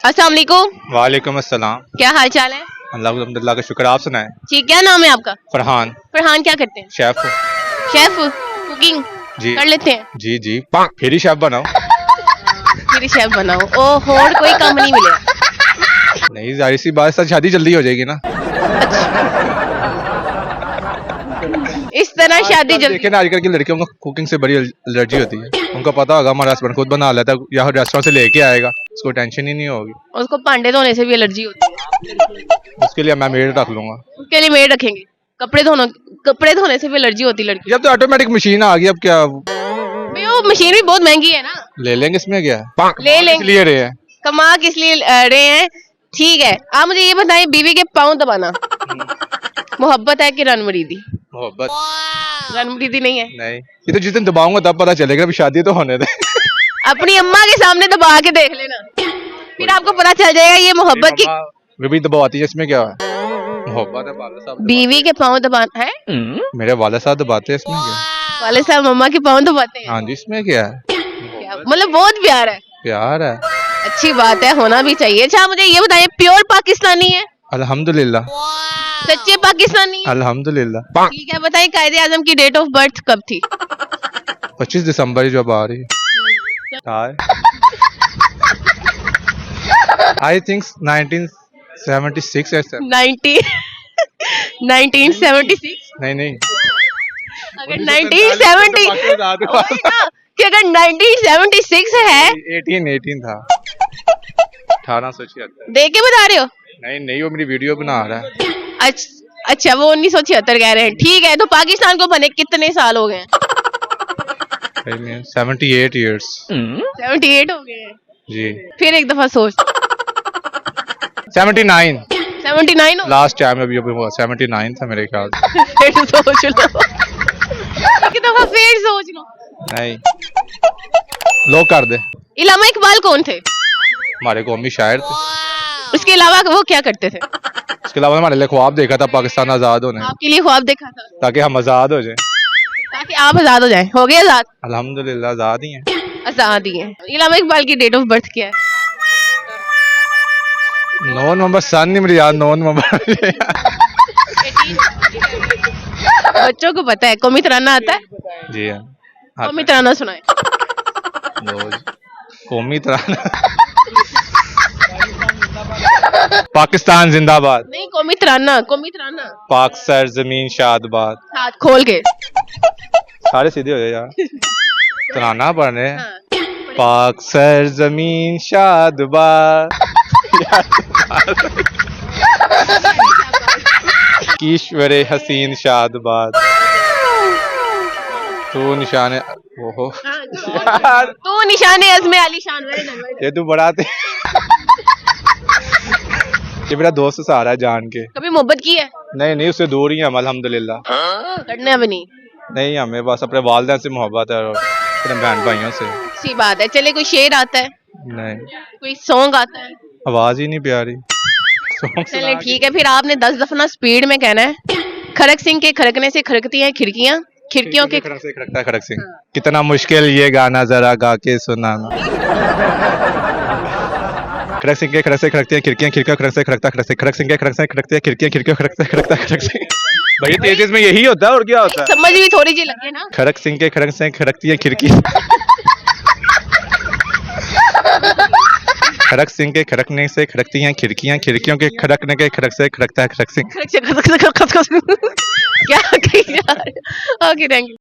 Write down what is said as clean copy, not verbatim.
अस्सलाम वालेकुम। वालेकुम अस्सलाम। क्या हाल चाल है? अल्लाह का शुक्र, आप सुनाएं। जी, क्या नाम है आपका? फरहान। फरहान, क्या करते हैं? शेफ। शेफ, कुकिंग जी कर लेते हैं? जी जी, फिर ही शेफ बनाओ। फिर शेफ बनाओ। ओह, और कोई काम नहीं मिलेगा? नहीं, जाहिर सी बात, सच शादी जल्दी हो जाएगी ना। इस तरह शादी जल्दी। देखिए ना, आजकल की लड़कियों को कुकिंग से बड़ी एलर्जी होती है। उनको पता होगा हमारा हस्बैंड खुद बना लेता है या रेस्टोरेंट से लेके आएगा, उसको टेंशन ही नहीं होगी। उसको पांडे धोने से भी एलर्जी होती है। उसके लिए मैं मेड रख लूंगा। उसके लिए मेड रखेंगे। कपड़े धोने से भी एलर्जी होती है लड़की। अब तो ऑटोमेटिक मशीन आ गई, अब क्या भाई, वो मशीन भी बहुत महंगी है ना। ले लेंगे, इसमें क्या है, ले लेंगे। इसलिए रहे हैं। कमा किस लिए रहे हैं? ठीक है, आप मुझे ये बताएं, बीवी के पाँव दबाना मोहब्बत है कि रनमरीदी? मोहब्बत। रनमरीदी नहीं है? नहीं, ये तो जिस दिन दबाऊंगा तब पता चलेगा, अभी शादी तो होने दे। अपनी अम्मा के सामने दबा के देख लेना, फिर आपको पता चल जाएगा ये मोहब्बत की। भी दबाती है, इसमें क्या है, मोहब्बत है। वाले साहब बीवी के पाँव दबाना है? मेरे वाले साहब दबाते हैं, इसमें क्या है? वाले साहब मम्मा के पाँव दबाते हैं? हाँ जी, इसमें क्या है, मतलब बहुत प्यार है। प्यार है। अच्छी बात है, होना भी चाहिए। अच्छा, मुझे ये बताइए, प्योर पाकिस्तानी है? अल्हम्दुलिल्लाह। सच्चे पाकिस्तानी है? अल्हम्दुलिल्लाह। ठीक है, बताइए कायदे आजम की डेट ऑफ बर्थ कब थी? 25 दिसंबर जब आ रही है, आई थिंक 1976 है सर। 1976। नहीं नहीं, अगर 1970 कि अगर 1976 है, 18 था, 1876। देख के बता रहे हो? नहीं नहीं, वो मेरी वीडियो बना रहा है। अच्छा, वो 1976 कह रहे हैं। ठीक है, तो पाकिस्तान को बने कितने साल हो गए? 78 ईयर्स। 78 हो गए हैं जी। फिर एक दफा सोच। 79। 79 हो लास्ट टाइम अभी हुआ 79 था मेरे ख्याल से। फिर सोच लो, एक दफा फिर सोच लो। नहीं, लो कर दे। इलामा इकबाल कौन थे? हमारे कौमी शायर थे। उसके अलावा वो क्या करते थे? इसके अलावा हमारे लिए ख्वाब देखा था पाकिस्तान आजाद होने, आपके लिए ख्वाब देखा था ताकि हम आजाद हो जाएं। ताकि आप आजाद हो जाएं। हो गए आजाद? अल्हम्दुलिल्लाह आजाद ही हैं। आजाद ही है। इलामा इकबाल की डेट ऑफ बर्थ क्या है? 9 नवंबर, सन नहीं मुझे याद, 9 नवंबर। बच्चों को पता है। कौमी तराना आता है? जी हाँ, कौमी तराना सुनाए। कौमी तराना। पाकिस्तान जिंदाबाद। नहीं, कौमी तराना, कौमी तराना। पाक सर जमीन शादबाद। हाथ खोल के। सारे सीधे हो जाए यार, तराना पढ़ रहे हैं। हाँ। पाक सर जमीन शादबाद, ईश्वरे हसीन शादबाद, तू निशाने, ओहो यार, तू निशाने अज़्मे आलीशान रहे। ये तू बड़ा थे। ये मेरा दोस्त सहारा है जान के। कभी मोहब्बत की है? नहीं नहीं, उससे दूर ही हम अल्हम्दुलिल्लाह। करने अभी नहीं। नहीं, हमें बस अपने वालिदैन से मोहब्बत है और अपने बहन भाइयों से। अच्छी बात है। चले, कोई शेर आता है? नहीं, कोई सॉन्ग आता है? आवाज ही नहीं प्यारी। चले ठीक है, फिर आपने 10 दफा स्पीड में कहना है। खड़क सिंह के खड़कने से खड़कती हैं खिड़कियां, खिड़कियों के खड़क से खड़कता है खड़क सिंह। कितना मुश्किल ये गाना जरा गा के सुनाना। खड़क सिंह के खड़क से खड़कती है खिड़कियां, खिड़कियों खड़क से खड़कता खड़क से, खड़क सिंह के खड़क से खड़कती है खिड़कियां, खिड़कियों खड़क से खड़कता खड़क सिंह। भाई तेज में यही होता है और क्या होता है? समझ भी थोड़ी सी लगे ना। खड़क सिंह के खड़क से खड़कती है खिड़की। खड़क सिंह के खड़कने से खड़कती हैं खिड़कियां, खिड़कियों के खड़कने के खड़क से खड़कता है खड़क सिंह। क्या? Okay, thank you.